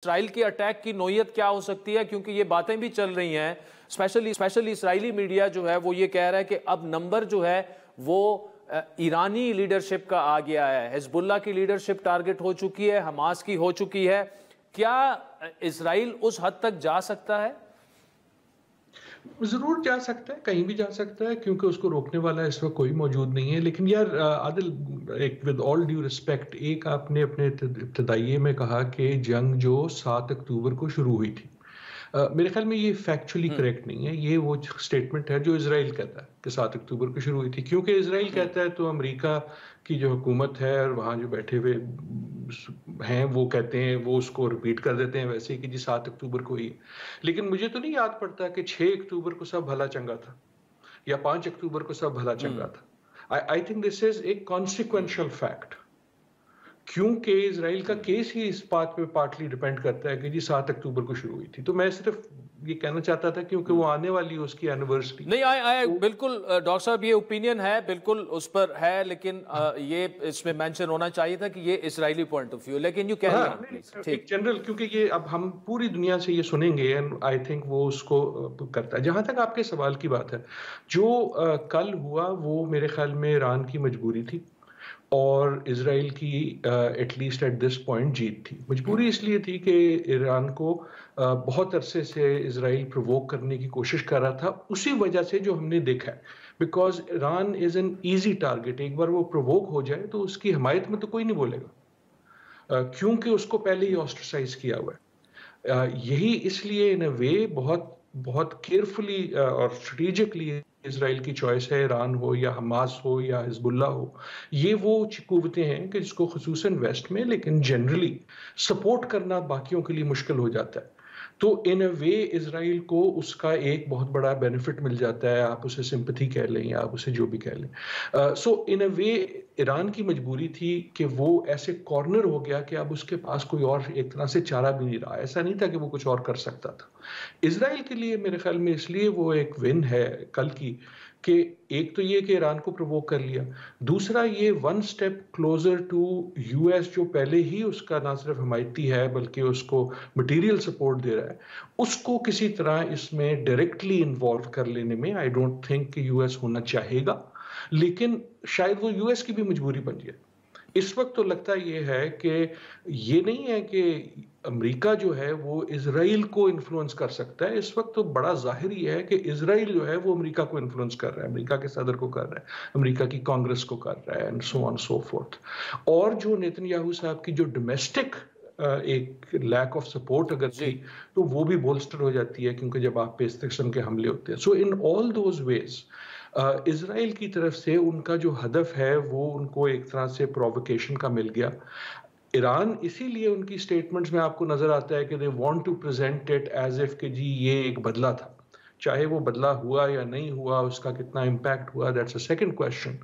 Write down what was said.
اسرائیل کی اٹیک کی نوعیت کیا ہو سکتی ہے؟ کیونکہ یہ باتیں بھی چل رہی ہیں، اسپیشلی اسرائیلی میڈیا جو ہے وہ یہ کہہ رہا ہے کہ اب نمبر جو ہے وہ ایرانی لیڈرشپ کا آ گیا ہے، حزب اللہ کی لیڈرشپ ٹارگٹ ہو چکی ہے، حماس کی ہو چکی ہے۔ کیا اسرائیل اس حد تک جا سکتا ہے؟ ضرور جا سکتا ہے، کہیں بھی جا سکتا ہے، کیونکہ اس کو روکنے والا اس وقت کوئی موجود نہیں ہے۔ لیکن یار عادل، ایک ود آل ڈیو ریسپیکٹ، ایک آپ نے اپنے ابتدائیے میں کہا کہ جنگ جو 7 اکتوبر کو شروع ہوئی تھی، میرے خیال میں یہ فیکچولی کریکٹ نہیں ہے۔ یہ وہ سٹیٹمنٹ ہے جو اسرائیل کہتا ہے کہ 7 اکتوبر کو شروع ہوئی تھی، کیونکہ اسرائیل کہتا ہے تو امریکہ کی جو حکومت ہے اور وہاں جو بیٹھے ہوئے ہیں وہ کہتے ہیں، وہ اس کو ریپیٹ کر دیتے ہیں ویسے کہ جی 7 اکتوبر کو ہی ہے۔ لیکن مجھے تو نہیں یاد پڑتا کہ 6 اکتوبر کو سب بھلا چنگا تھا یا 5 اکتوبر کو سب بھلا چنگا تھا۔ I think this is a consequential fact, کیونکہ اسرائیل کا کیس ہی اس بات پہ پارٹلی ڈیپینڈ کرتا ہے کہ جی 7 اکتوبر کو شروع ہوئی تھی۔ تو میں صرف یہ کہنا چاہتا تھا کیونکہ وہ آنے والی اس کی اینیورسری نہیں، بالکل ڈاکٹر صاحب یہ اوپینین ہے، بالکل اس پر ہے، لیکن یہ اس میں مینشن ہونا چاہیے تھا کہ یہ اسرائیلی پوائنٹ آف ویو، لیکن یو کیری آن پلیز۔ ایک جنرل، کیونکہ یہ اب ہم پوری دنیا سے یہ سنیں گے، آئی تھنک وہ اس کو کرتا ہے۔ جہاں تک آپ کے سوال کی بات ہے، جو کل ہوا وہ میرے خیال میں ایران کی مجبوری تھی اور اسرائیل کی ایٹ لیسٹ ایٹ دس پوائنٹ جیت تھی۔ مجبوری اس لیے تھی کہ ایران کو بہت عرصے سے اسرائیل پرووک کرنے کی کوشش کر رہا تھا، اسی وجہ سے جو ہم نے دیکھا ہے، because Iran is an easy target. ایک بار وہ پرووک ہو جائے تو اس کی حمایت میں تو کوئی نہیں بولے گا، کیونکہ اس کو پہلے ہی آسٹرسائز کیا ہوا ہے۔ یہی اس لیے ان اے وے بہت کیئرفلی اور اسٹریٹجکلی اسرائیل کی چوائس ہے، ایران ہو یا حماس ہو یا حزب اللہ ہو۔ یہ وہ قوتیں ہیں کہ جس کو خصوصاً ویسٹ میں، لیکن جنرلی سپورٹ کرنا باقیوں کے لیے مشکل ہو جاتا ہے۔ تو ان اے وے اسرائیل کو اس کا ایک بہت بڑا بینیفٹ مل جاتا ہے، آپ اسے سمپتھی کہہ لیں یا آپ اسے جو بھی کہہ لیں۔ سو ان اے وے ایران کی مجبوری تھی کہ وہ ایسے کارنر ہو گیا کہ اب اس کے پاس کوئی اور ایک طرح سے چارہ بھی نہیں رہا۔ ایسا نہیں تھا کہ وہ کچھ اور کر سکتا تھا۔ اسرائیل کے لیے میرے خیال میں اس لیے وہ ایک ون ہے کل کی، کہ ایک تو یہ کہ ایران کو پرووک کر لیا، دوسرا یہ one step closer to U S, جو پہلے ہی اس کا نہ صرف حمایتی ہے بلکہ اس کو مٹیریل سپورٹ دے رہا ہے، اس کو کسی طرح اس میں ڈائریکٹلی انوالو کر لینے میں آئی ڈونٹ تھنک کہ یو ایس ہونا چاہے گا، لیکن شاید وہ یو ایس کی بھی مجبوری بن جائے۔ اس وقت تو لگتا یہ ہے کہ یہ نہیں ہے کہ امریکہ جو ہے وہ اسرائیل کو انفلوئنس کر سکتا ہے، اس وقت تو بڑا ظاہر ہی ہے کہ اسرائیل جو ہے وہ امریکہ کو انفلوئنس کر رہا ہے، امریکہ کے صدر کو کر رہا ہے، امریکہ کی کانگریس کو کر رہا ہے، and so on so forth. اور جو نیتن یاہو صاحب کی جو ڈومیسٹک ایک لیک آف سپورٹ اگر تھی تو وہ بھی بولسٹر ہو جاتی ہے، کیونکہ جب آپ پہ اس قسم کے حملے ہوتے ہیں۔ سو ان آل دوز ویز اسرائیل کی طرف سے ان کا جو ہدف ہے وہ ان کو ایک طرح سے پرووکیشن کا مل گیا۔ ایران اسی لیے ان کی سٹیٹمنٹس میں آپ کو نظر آتا ہے کہ they want to present it as if کہ جی یہ ایک بدلہ تھا، چاہے وہ بدلہ ہوا یا نہیں ہوا، اس کا کتنا امپیکٹ ہوا، that's a second question۔